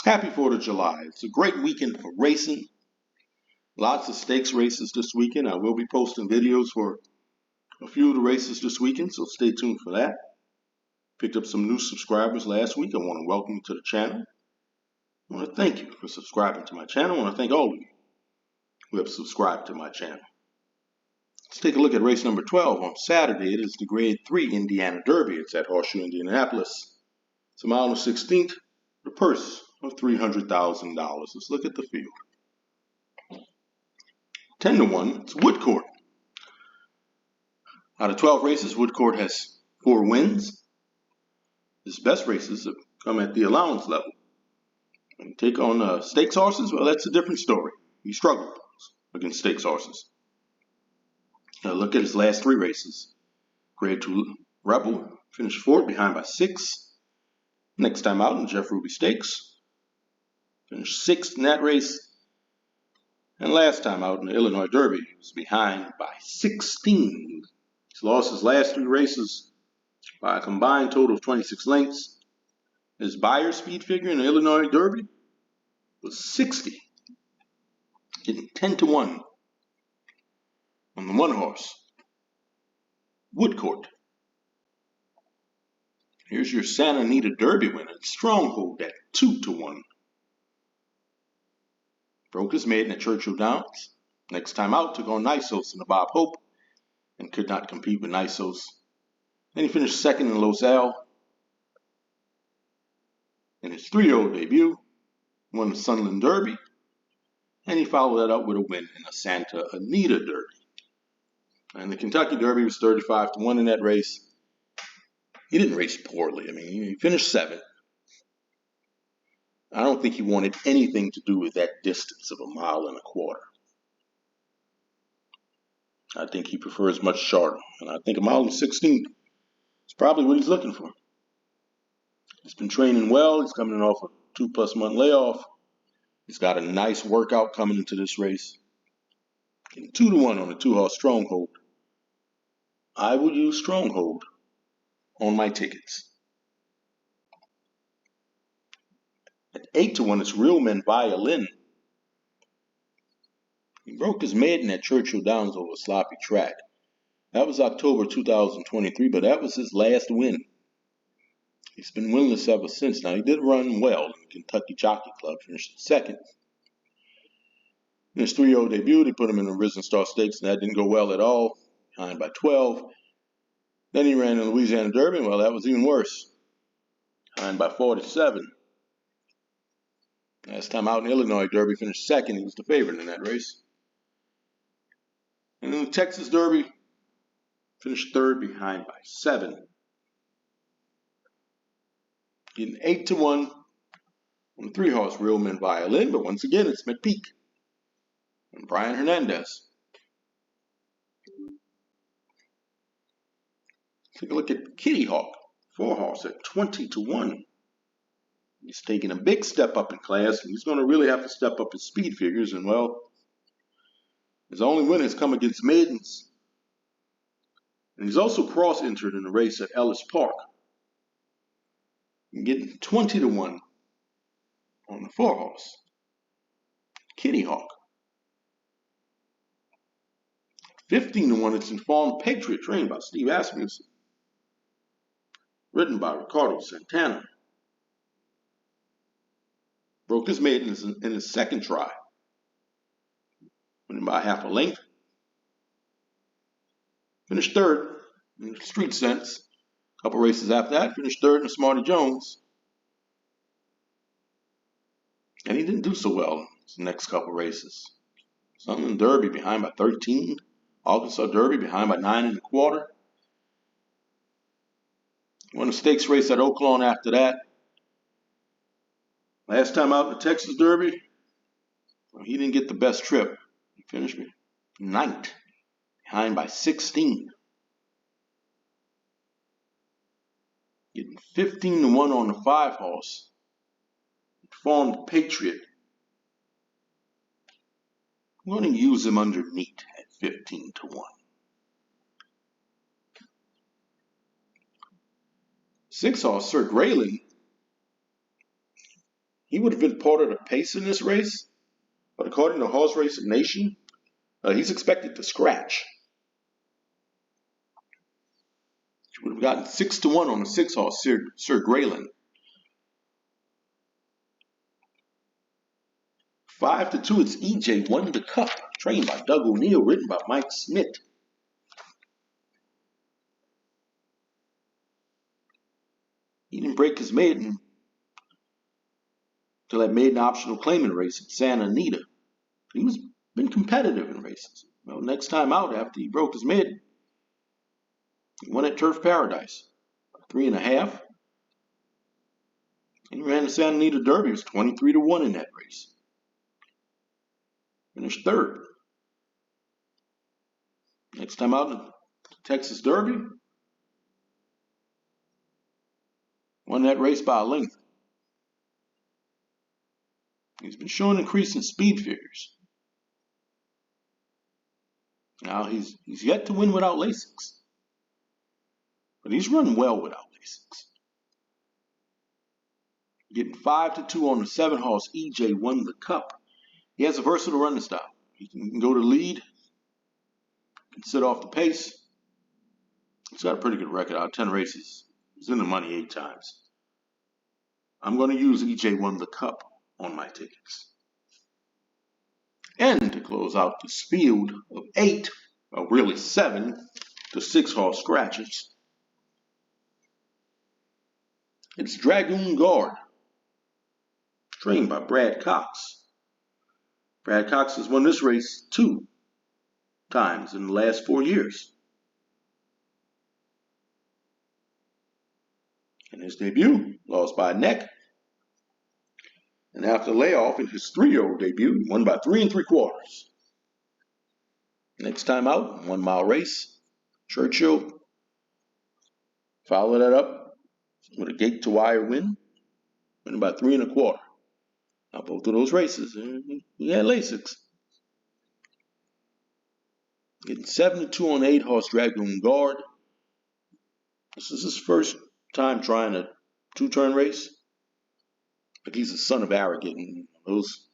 Happy 4th of July. It's a great weekend for racing. Lots of stakes races this weekend. I will be posting videos for a few of the races this weekend, so stay tuned for that. Picked up some new subscribers last week. I want to welcome you to the channel. I want to thank you for subscribing to my channel. I want to thank all of you who have subscribed to my channel. Let's take a look at race number 12. On Saturday, it is the Grade 3 Indiana Derby. It's at Horseshoe, Indianapolis. It's a mile and 16th. The purse of $300,000. Let's look at the field. 10-1, it's Woodcourt. Out of 12 races, Woodcourt has 4 wins. His best races have come at the allowance level. When you take on stakes horses, well, that's a different story. He struggled against stakes horses. Now look at his last 3 races. Grade 2 Rebel finished 4th, behind by 6. Next time out in Jeff Ruby Stakes, finished 6th in that race. And last time out in the Illinois Derby, he was behind by 16. He's lost his last 3 races by a combined total of 26 lengths. His buyer speed figure in the Illinois Derby was 60. Getting 10-1 on the 1 horse, Woodcourt. Here's your Santa Anita Derby winner, Stronghold, at 2-1. Broke his maiden at Churchill Downs. Next time out, took on Nisos in the Bob Hope and could not compete with Nisos. Then he finished 2nd in Los Al. In his 3-year-old debut, won the Sunland Derby, and he followed that up with a win in the Santa Anita Derby. And the Kentucky Derby was 35-1 in that race. He didn't race poorly. I mean, he finished 7th. I don't think he wanted anything to do with that distance of 1.25 miles. I think he prefers much shorter. And I think 1.16 miles is probably what he's looking for. He's been training well. He's coming off a 2+ month layoff. He's got a nice workout coming into this race. Getting 2-1 on the 2-horse Stronghold. I would use Stronghold on my tickets. At 8-1, it's Real Man Violin. He broke his maiden at Churchill Downs over a sloppy track. That was October 2023, but that was his last win. He's been winless ever since. Now, he did run well in the Kentucky Jockey Club, finished 2nd. In his 3-year-old debut, they put him in the Risen Star Stakes, and that didn't go well at all, behind by 12. Then he ran in the Louisiana Derby, well, that was even worse, behind by 47. Last time out in the Illinois Derby, finished 2nd. He was the favorite in that race. And in the Texas Derby, finished 3rd, behind by 7. Getting 8-1 on the 3-horse Real Man Violin, but once again, it's McPeak and Brian Hernandez. Take a look at Kittyhawk, 4-horse at 20-1. He's taking a big step up in class, and he's going to really have to step up his speed figures. And, well, his only win has come against maidens. And he's also cross-entered in the race at Ellis Park. And getting 20-1 on the 4-horse, Kittyhawk. 15-1, it's Informed Patriot, trained by Steve Asmussen. Written by Ricardo Santana. Broke his maiden in his 2nd try. Winning by half a length. Finished 3rd in the Street Sense. A couple races after that, finished 3rd in the Smarty Jones. And he didn't do so well in his next couple races. Sunland Derby behind by 13. Arkansas Derby behind by 9 1/4. Won a stakes race at Oaklawn after that. Last time out in the Texas Derby, well, he didn't get the best trip. He finished 9th, behind by 16. Getting 15-1 on the 5-horse, Informed Patriot. I'm going to use him underneath at 15-1. 6-horse Sir Graylin. He would have been part of the pace in this race, but according to Horse Racing Nation, he's expected to scratch. He would have gotten 6-1 on the 6-horse Sir Graylin. 5-2, it's EJ Won the Cup, trained by Doug O'Neill, written by Mike Smith. He didn't break his maiden until that maiden optional claiming race at Santa Anita. He's been competitive in races. Well, next time out after he broke his maiden, he won at Turf Paradise, 3.5. And he ran the Santa Anita Derby. It was 23-1 in that race. Finished third. Next time out in the Texas Derby, won that race by a length. He's been showing increasing speed figures. Now he's yet to win without Lasix, but he's run well without Lasix. Getting 5-2 on the 7-horse EJ Won the Cup. He has a versatile running style. He can go to lead, can sit off the pace. He's got a pretty good record out of 10 races. He's in the money 8 times. I'm going to use EJ Won the Cup on my tickets. And to close out this field of 8, or really 7, the 6-horse scratches, it's Dragonguard, trained by Brad Cox. Brad Cox has won this race 2 times in the last 4 years. In his debut, lost by a neck. And after layoff in his 3-year-old debut, he won by 3 3/4. Next time out, 1-mile race, Churchill followed that up with a gate-to-wire win, winning by 3 1/4. Now, both of those races, he had Lasix. Getting 7-2 on the 8-horse Dragonguard. This is his first time trying a 2-turn race. But he's a son of Arrogant. And those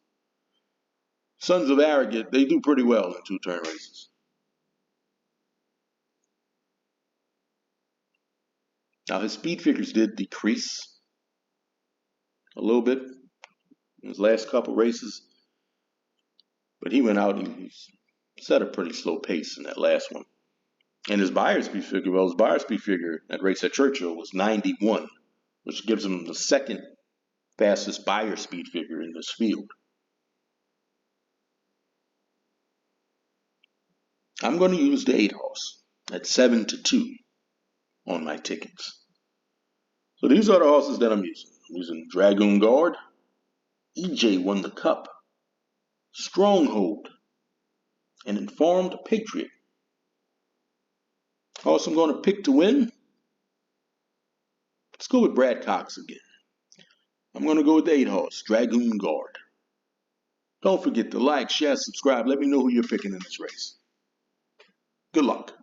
sons of Arrogant, they do pretty well in 2-turn races. Now, his speed figures did decrease a little bit in his last couple races. But he went out and he set a pretty slow pace in that last one. And his Beyer speed figure, that race at Churchill was 91, which gives him the second fastest Beyer speed figure in this field. I'm going to use the 8-horse at 7-2 on my tickets. So these are the horses that I'm using. I'm using Dragonguard, EJ Won the Cup, Stronghold, and Informed Patriot. Horse I'm going to pick to win. Let's go with Brad Cox again. I'm going to go with the 8-horse, Dragonguard. Don't forget to like, share, subscribe. Let me know who you're picking in this race. Good luck.